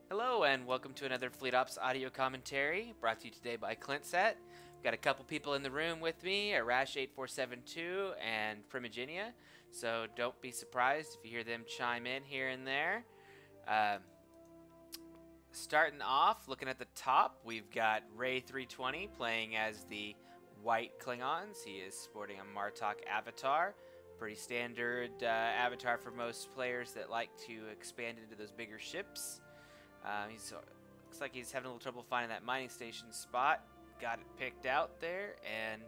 Hello and welcome to another Fleet Ops audio commentary brought to you today by ClintSet. Got a couple people in the room with me, Rash8472 and Primiginia, so don't be surprised if you hear them chime in here and there. Starting off, looking at the top, we've got Ray320 playing as the White Klingons. He is sporting a Martok avatar. Pretty standard avatar for most players that like to expand into those bigger ships. Looks like he's having a little trouble finding that mining station spot. Got it picked out there and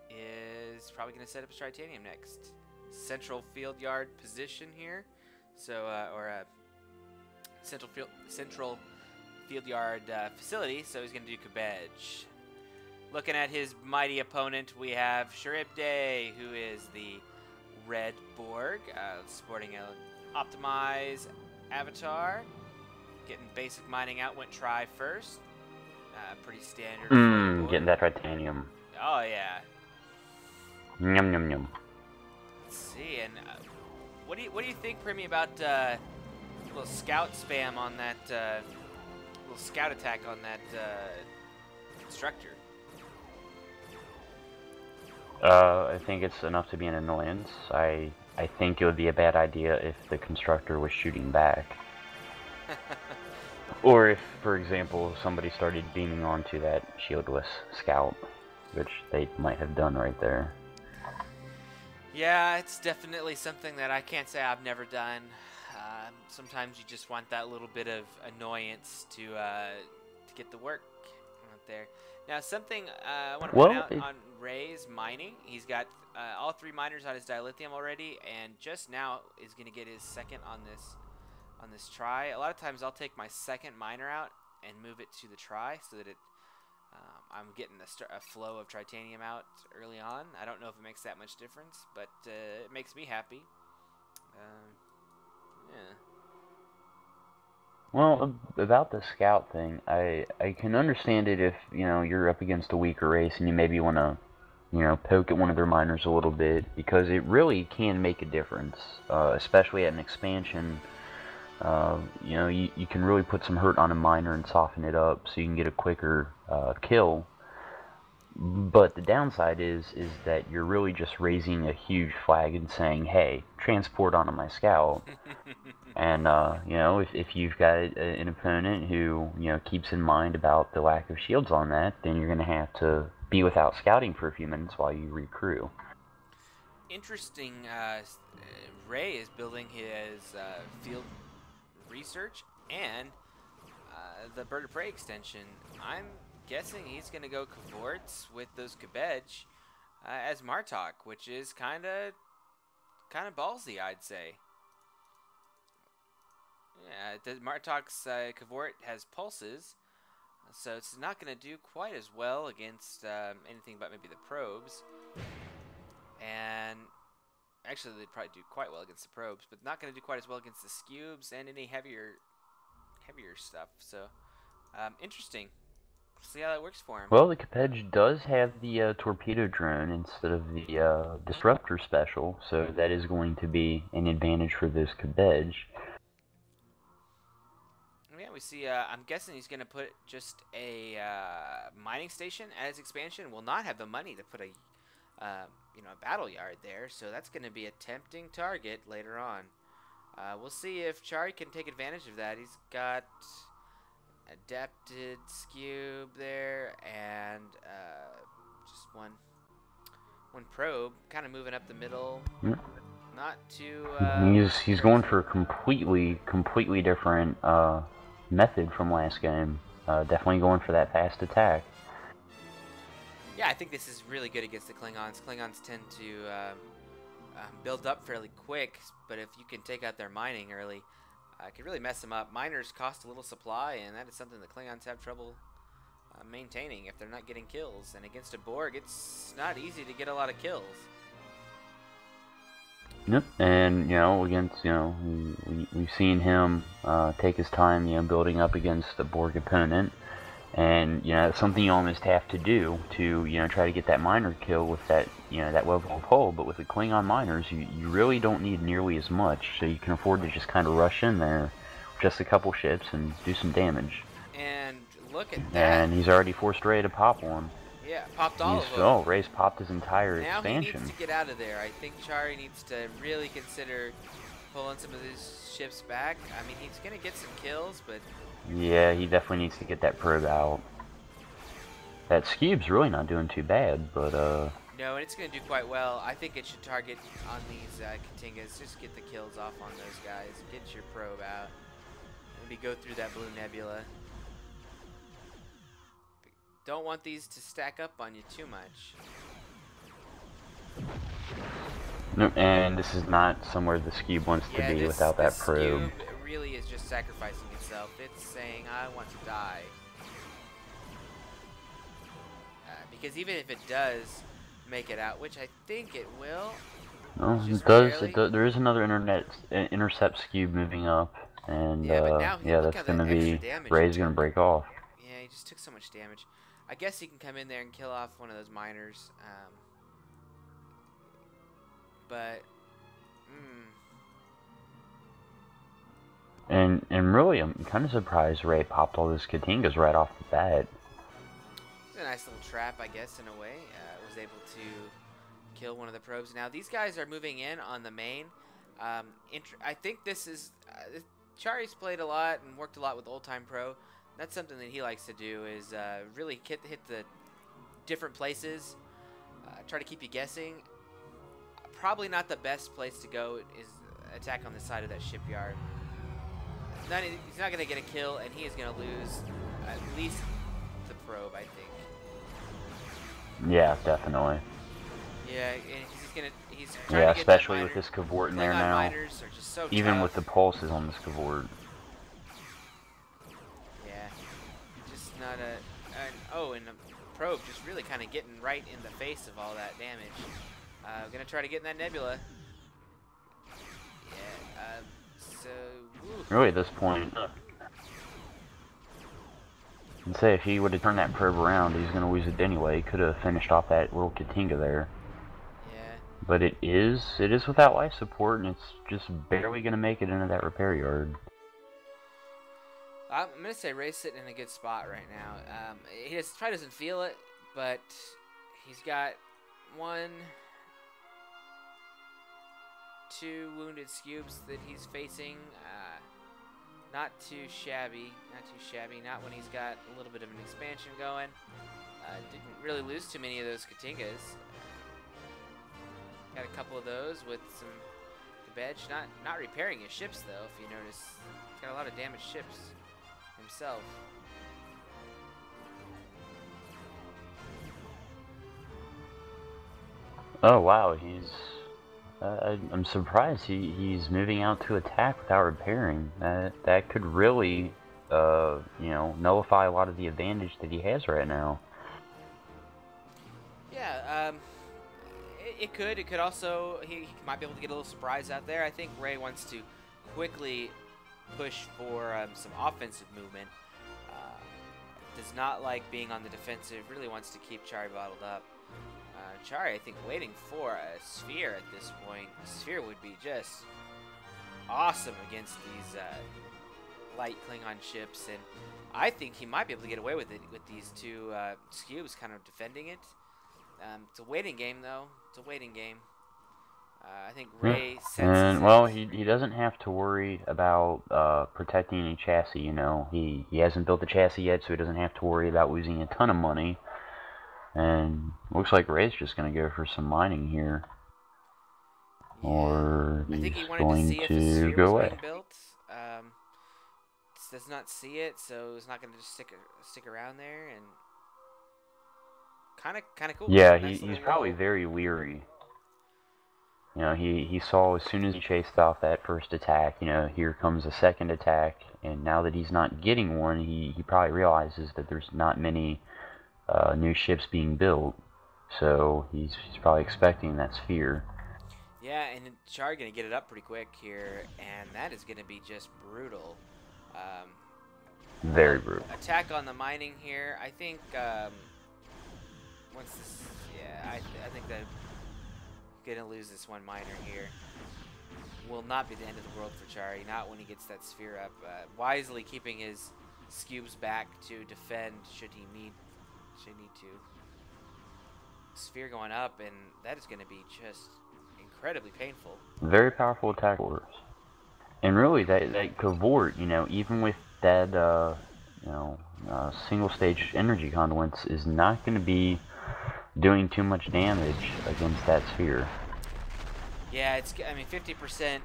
is probably going to set up his Tritanium next. Central field yard position here. So, central field yard facility. So he's going to do Cabbage. Looking at his mighty opponent, we have Charybde, who is the Red Borg, sporting an Optimize avatar. Getting basic mining out, went try first. Pretty standard. Getting that Tritanium. Oh yeah. Yum yum yum. Let's see, and what do you think, Primi, about little scout spam on that little scout attack on that constructor? I think it's enough to be an annoyance. I think it would be a bad idea if the constructor was shooting back. Or if, for example, somebody started beaming onto that shieldless scout, which they might have done right there. Yeah, it's definitely something that I can't say I've never done. Sometimes you just want that little bit of annoyance to get the work out there. Now, something I want to point out on Ray's mining, he's got all 3 miners on his dilithium already, and just now is going to get his second on this try. A lot of times I'll take my second miner out and move it to the try so that I'm getting a flow of Tritanium out early on. I don't know if it makes that much difference, but it makes me happy. Yeah. Well, about the scout thing, I can understand it if, you know, you're up against a weaker race and you maybe want to, you know, poke at one of their miners a little bit, because it really can make a difference, especially at an expansion. You know, you can really put some hurt on a miner and soften it up so you can get a quicker kill. But the downside is that you're really just raising a huge flag and saying, hey, transport onto my scout. And, you know, if you've got an opponent who, you know, keeps in mind about the lack of shields on that, then you're going to have to be without scouting for a few minutes while you recrew. Interesting, Ray is building his field research and the Bird of Prey extension. I'm guessing he's going to go Cavorts with those Cabbage as Martok, which is kind of ballsy, I'd say. Yeah, the Martok's Cavort has pulses, so it's not going to do quite as well against anything but maybe the probes. And actually, they'd probably do quite well against the probes, but not going to do quite as well against the Scubes and any heavier stuff. So, interesting. See how that works for him. Well, the Cabbage does have the torpedo drone instead of the disruptor special, so that is going to be an advantage for this Cabbage. Yeah, we see. I'm guessing he's going to put just a mining station as expansion. Will not have the money to put a you know, a battle yard there, so that's going to be a tempting target later on. We'll see if Chari can take advantage of that. He's got adapted Scube there and just one probe, kind of moving up the middle. Yep. Not too. He's going for a completely different method from last game. Definitely going for that fast attack. Yeah, I think this is really good against the Klingons. Klingons tend to build up fairly quick, but if you can take out their mining early, it can really mess them up. Miners cost a little supply, and that is something the Klingons have trouble maintaining if they're not getting kills. And against a Borg, it's not easy to get a lot of kills. Yep, and you know, against we've seen him take his time, building up against the Borg opponent, And, you know, it's something you almost have to do to, you know, try to get that miner kill with that, you know, that level of hull. But with the Klingon miners, you really don't need nearly as much, so you can afford to just kind of rush in there with just a couple ships and do some damage. And look at that. And he's already forced Ray to pop one. Yeah, popped all of them. Oh, Ray's popped his entire Now expansion. he needs to get out of there. I think Chari needs to really consider pulling some of these ships back. I mean, he's going to get some kills, but... Yeah, he definitely needs to get that probe out. That Scube's really not doing too bad, but, No, and it's going to do quite well. I think it should target on these Katingas. Just get the kills off on those guys. Get your probe out. Maybe go through that blue nebula. Don't want these to stack up on you too much. no, and this is not somewhere the Scube wants to be without that probe. Scube really is just sacrificing itself. It's saying, I want to die. Because even if it does make it out, which I think it will. Oh, it does. It does. There is another intercept Scube moving up, and yeah, but now that's gonna be Ray's gonna break off. Yeah, he just took so much damage. I guess he can come in there and kill off one of those miners. And really, I'm kind of surprised Ray popped all those Katingas right off the bat. It's a nice little trap, I guess, in a way. Was able to kill one of the probes. Now these guys are moving in on the main. I think this is Chari's played a lot and worked a lot with Old Time Pro. That's something that he likes to do, is really hit the different places, try to keep you guessing. Probably not the best place to go is attack on the side of that shipyard. He's not going to get a kill, and he is going to lose at least the probe, I think. Yeah, definitely. Yeah, and he's trying to get especially with this Cavort in there now. Miners are just so even tough. With the pulses on this Cavort. Yeah, just not and the probe just really kind of getting right in the face of all that damage. Gonna try to get in that nebula. Yeah, really at this point, I'd say if he would have turned that probe around, he's gonna lose it anyway. He could have finished off that little Katinga there. Yeah. But it is without life support, and it's just barely gonna make it into that repair yard. I'm gonna say Ray's sitting in a good spot right now. He probably doesn't feel it, but he's got 1, 2 wounded Scubes that he's facing. Not too shabby. Not when he's got a little bit of an expansion going. Didn't really lose too many of those Katingas. Got a couple of those with some Kabedge. Not repairing his ships though, if you notice. He's got a lot of damaged ships himself. Oh wow, I'm surprised he's moving out to attack without repairing. That could really, you know, nullify a lot of the advantage that he has right now. Yeah, it could. It could also, he might be able to get a little surprise out there. I think Ray wants to quickly push for some offensive movement. Does not like being on the defensive. Really wants to keep Chari bottled up. Chari, I think, waiting for a sphere at this point. A sphere would be just awesome against these light Klingon ships, and I think he might be able to get away with it with these 2 Scubes kind of defending it. It's a waiting game, though. It's a waiting game. I think Ray senses well, he doesn't have to worry about protecting any chassis, you know. He hasn't built the chassis yet, so he doesn't have to worry about losing a ton of money. And looks like Ray's just going to go for some mining here. Yeah. Or he's going to go away. Does not see it, so he's not going to just stick around there, and kind of cool. Yeah, he's probably very weary. You know, he saw as soon as he chased off that first attack, you know, here comes a second attack, and now that he's not getting one, he probably realizes that there's not many new ships being built, so he's probably expecting that sphere. Yeah, and Char gonna get it up pretty quick here, and that is gonna be just brutal. Very brutal. Attack on the mining here. I think once this, yeah, I think that gonna lose this one miner here. Will not be the end of the world for Chari. Not when he gets that sphere up. Wisely keeping his cubes back to defend should he need to. Sphere going up, and that is going to be just incredibly painful. Very powerful attack orders. And really, that Cavort, you know, even with that, single stage energy conduits, is not going to be doing too much damage against that sphere. Yeah, it's, I mean, 50%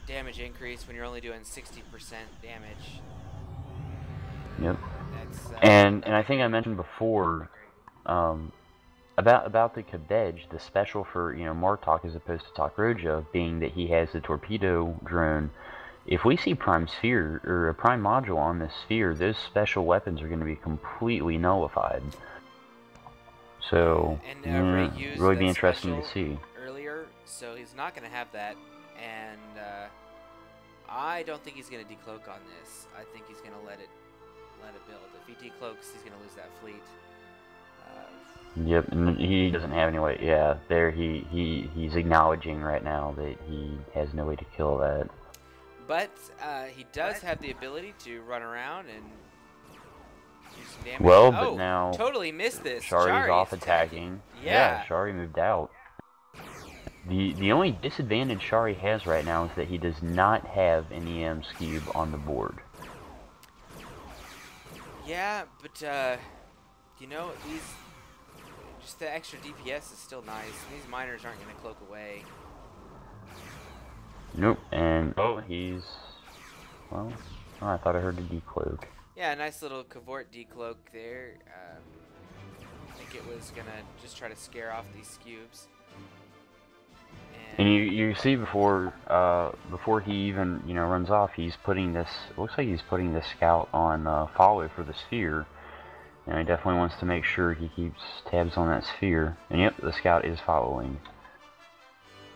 damage increase when you're only doing 60% damage. Yep. That's, and I think I mentioned before, about the Kabej, the special for, you know, Martok as opposed to Takroja, being that he has the torpedo drone. If we see Prime Sphere, or a Prime Module on this sphere, those special weapons are going to be completely nullified. So, really be interesting to see. Earlier, so he's not going to have that, and I don't think he's going to decloak on this. I think he's going to let it build. If he decloaks, he's going to lose that fleet. Yep, and he doesn't have any way. Yeah, there he's acknowledging right now that he has no way to kill that. But he does have the ability to run around and do some damage. Well, but now totally missed this. Shari's off attacking. Yeah, Shari moved out. The only disadvantage Shari has right now is that he does not have an EM cube on the board. Yeah, but you know, just the extra DPS is still nice. And these miners aren't going to cloak away. Nope, and he's, well, I thought I heard a decloak. Yeah, nice little Cavort decloak there. I think it was going to just try to scare off these cubes. And you see before he even, you know, runs off, he's putting this, looks like he's putting this scout on follow for the sphere. And he definitely wants to make sure he keeps tabs on that sphere. And yep, the scout is following.